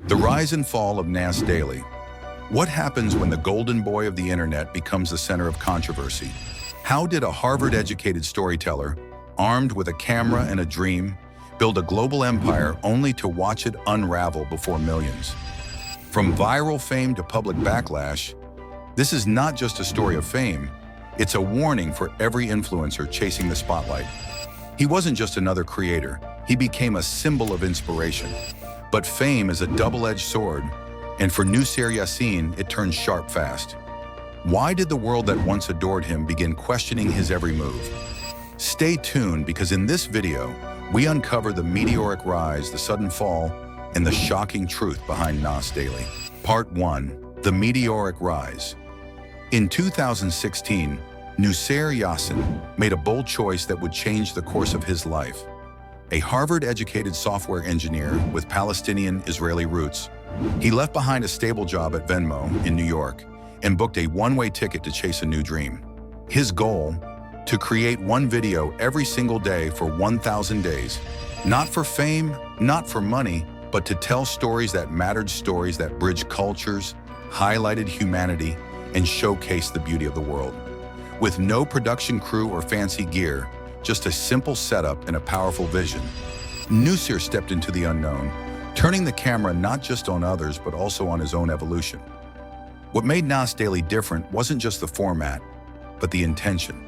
The rise and fall of Nas Daily. What happens when the golden boy of the internet becomes the center of controversy? How did a Harvard-educated storyteller, armed with a camera and a dream, build a global empire only to watch it unravel before millions? From viral fame to public backlash, this is not just a story of fame, it's a warning for every influencer chasing the spotlight. He wasn't just another creator, he became a symbol of inspiration. But fame is a double-edged sword, and for Nusir Yassin, it turns sharp fast. Why did the world that once adored him begin questioning his every move? Stay tuned, because in this video, we uncover the meteoric rise, the sudden fall, and the shocking truth behind Nas Daily. Part 1. The Meteoric Rise. In 2016, Nusir Yassin made a bold choice that would change the course of his life. A Harvard-educated software engineer with Palestinian-Israeli roots, he left behind a stable job at Venmo in New York and booked a one-way ticket to chase a new dream. His goal? To create one video every single day for 1,000 days. Not for fame, not for money, but to tell stories that mattered, stories that bridged cultures, highlighted humanity, and showcased the beauty of the world. With no production crew or fancy gear, just a simple setup and a powerful vision, Nusir stepped into the unknown, turning the camera not just on others, but also on his own evolution. What made Nas Daily different wasn't just the format, but the intention.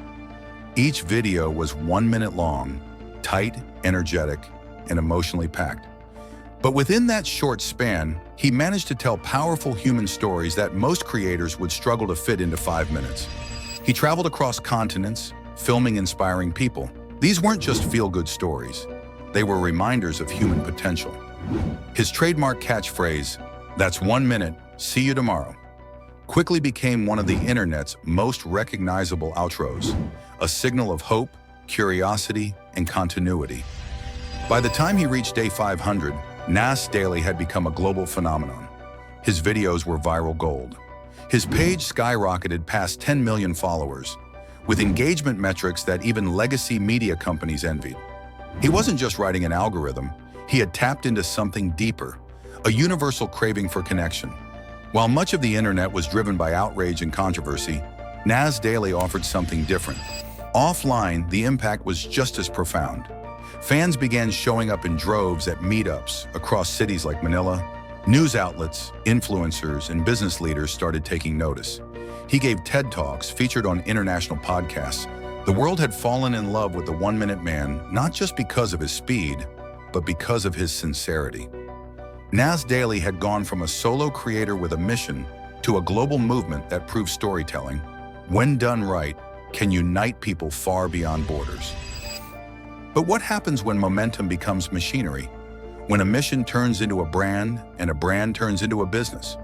Each video was 1 minute long, tight, energetic, and emotionally packed. But within that short span, he managed to tell powerful human stories that most creators would struggle to fit into 5 minutes. He traveled across continents, filming inspiring people. These weren't just feel-good stories. They were reminders of human potential. His trademark catchphrase, "That's 1 minute, see you tomorrow," quickly became one of the internet's most recognizable outros, a signal of hope, curiosity, and continuity. By the time he reached day 500, Nas Daily had become a global phenomenon. His videos were viral gold. His page skyrocketed past 10 million followers, with engagement metrics that even legacy media companies envied. He wasn't just writing an algorithm, he had tapped into something deeper, a universal craving for connection. While much of the internet was driven by outrage and controversy, Nas Daily offered something different. Offline, the impact was just as profound. Fans began showing up in droves at meetups across cities like Manila. News outlets, influencers, and business leaders started taking notice. He gave TED Talks, featured on international podcasts. The world had fallen in love with the 1 minute man, not just because of his speed, but because of his sincerity. Nas Daily had gone from a solo creator with a mission to a global movement that proved storytelling, when done right, can unite people far beyond borders. But what happens when momentum becomes machinery? When a mission turns into a brand and a brand turns into a business?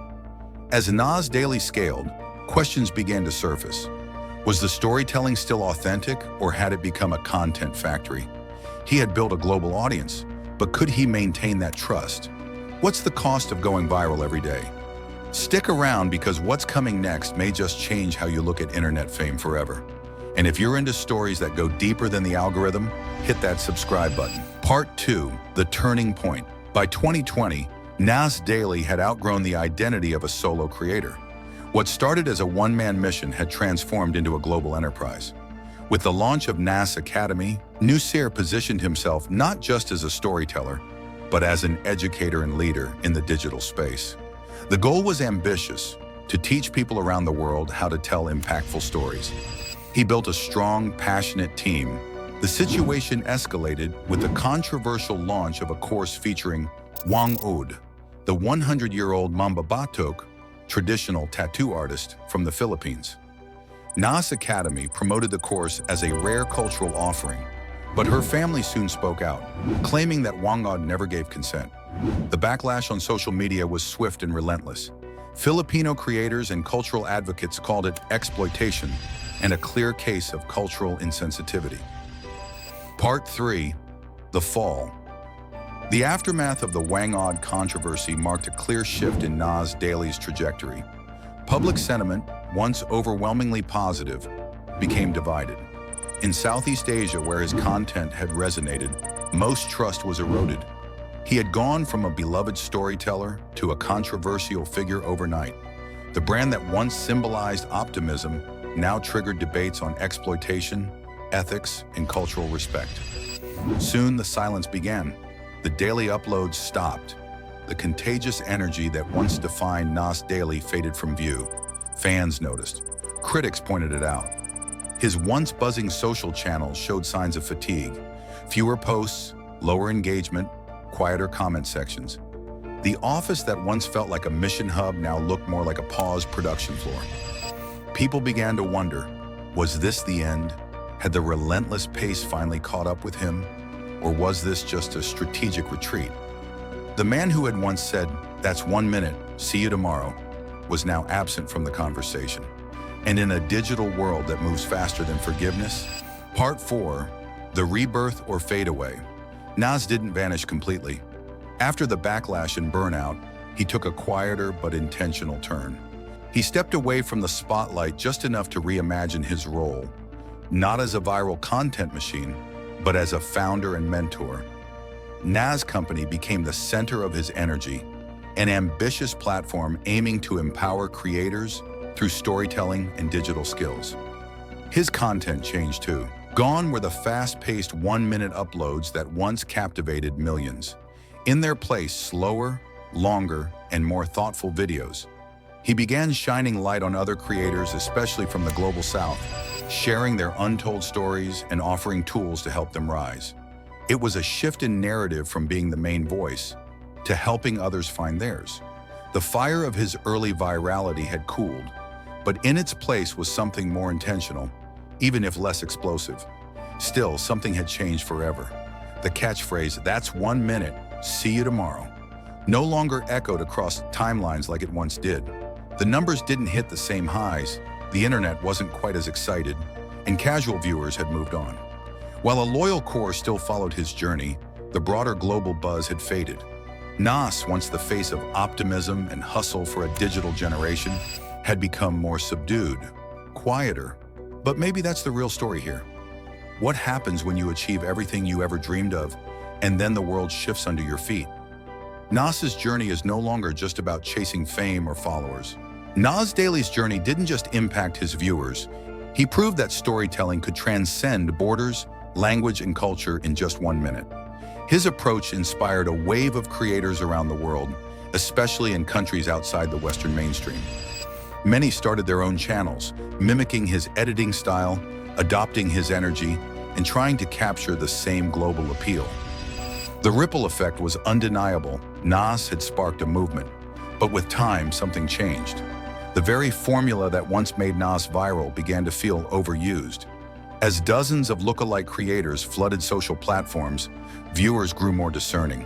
As Nas Daily scaled, questions began to surface. Was the storytelling still authentic, or had it become a content factory? He had built a global audience, but could he maintain that trust? What's the cost of going viral every day? Stick around, because what's coming next may just change how you look at internet fame forever. And if you're into stories that go deeper than the algorithm, hit that subscribe button. Part 2, the turning point. By 2020, Nas Daily had outgrown the identity of a solo creator. What started as a one-man mission had transformed into a global enterprise. With the launch of Nas Academy, Nusir positioned himself not just as a storyteller, but as an educator and leader in the digital space. The goal was ambitious: to teach people around the world how to tell impactful stories. He built a strong, passionate team. The situation escalated with the controversial launch of a course featuring whang-od, the 100-year-old Mamba Batok, traditional tattoo artist from the Philippines. Nas Academy promoted the course as a rare cultural offering, but her family soon spoke out, claiming that whang-od never gave consent. The backlash on social media was swift and relentless. Filipino creators and cultural advocates called it exploitation and a clear case of cultural insensitivity. Part 3, the fall. The aftermath of the whang-od controversy marked a clear shift in Nas Daily's trajectory. Public sentiment, once overwhelmingly positive, became divided. In Southeast Asia, where his content had resonated, most trust was eroded. He had gone from a beloved storyteller to a controversial figure overnight. The brand that once symbolized optimism now triggered debates on exploitation, ethics, and cultural respect. Soon the silence began. The daily uploads stopped. The contagious energy that once defined Nas Daily faded from view. Fans noticed. Critics pointed it out. His once buzzing social channels showed signs of fatigue. Fewer posts, lower engagement, quieter comment sections. The office that once felt like a mission hub now looked more like a paused production floor. People began to wonder, was this the end? Had the relentless pace finally caught up with him? Or was this just a strategic retreat? The man who had once said, "That's 1 minute, see you tomorrow," was now absent from the conversation. And in a digital world that moves faster than forgiveness, Part 4, the rebirth or fade away. Nas didn't vanish completely. After the backlash and burnout, he took a quieter but intentional turn. He stepped away from the spotlight just enough to reimagine his role, not as a viral content machine, but as a founder and mentor. Nas Company became the center of his energy, an ambitious platform aiming to empower creators through storytelling and digital skills. His content changed too. Gone were the fast-paced 1-minute uploads that once captivated millions. In their place, slower, longer, and more thoughtful videos. He began shining light on other creators, especially from the global south, sharing their untold stories and offering tools to help them rise. It was a shift in narrative from being the main voice to helping others find theirs. The fire of his early virality had cooled, but in its place was something more intentional, even if less explosive. Still, something had changed forever. The catchphrase, "That's 1 minute, see you tomorrow," no longer echoed across timelines like it once did. The numbers didn't hit the same highs, the internet wasn't quite as excited, and casual viewers had moved on. While a loyal core still followed his journey, the broader global buzz had faded. Nas, once the face of optimism and hustle for a digital generation, had become more subdued, quieter. But maybe that's the real story here. What happens when you achieve everything you ever dreamed of, and then the world shifts under your feet? Nas's journey is no longer just about chasing fame or followers. Nas Daily's journey didn't just impact his viewers. He proved that storytelling could transcend borders, language, and culture in just 1 minute. His approach inspired a wave of creators around the world, especially in countries outside the Western mainstream. Many started their own channels, mimicking his editing style, adopting his energy, and trying to capture the same global appeal. The ripple effect was undeniable. Nas had sparked a movement, but with time, something changed. The very formula that once made Nas viral began to feel overused. As dozens of lookalike creators flooded social platforms, viewers grew more discerning.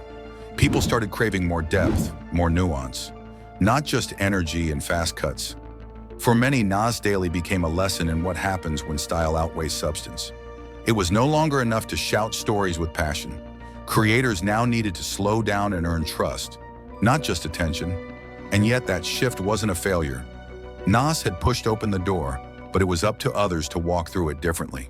People started craving more depth, more nuance, not just energy and fast cuts. For many, Nas Daily became a lesson in what happens when style outweighs substance. It was no longer enough to shout stories with passion. Creators now needed to slow down and earn trust, not just attention. And yet that shift wasn't a failure. Nas had pushed open the door, but it was up to others to walk through it differently.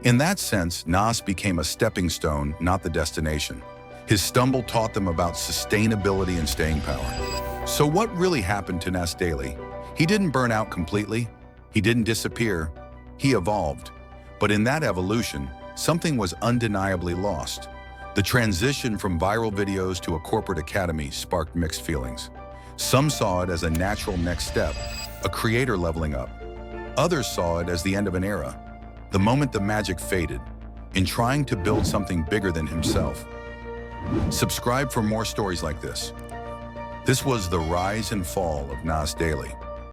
In that sense, Nas became a stepping stone, not the destination. His stumble taught them about sustainability and staying power. So what really happened to Nas Daily? He didn't burn out completely. He didn't disappear. He evolved. But in that evolution, something was undeniably lost. The transition from viral videos to a corporate academy sparked mixed feelings. Some saw it as a natural next step, a creator leveling up. Others saw it as the end of an era, the moment the magic faded, in trying to build something bigger than himself. Subscribe for more stories like this. This was the rise and fall of Nas Daily.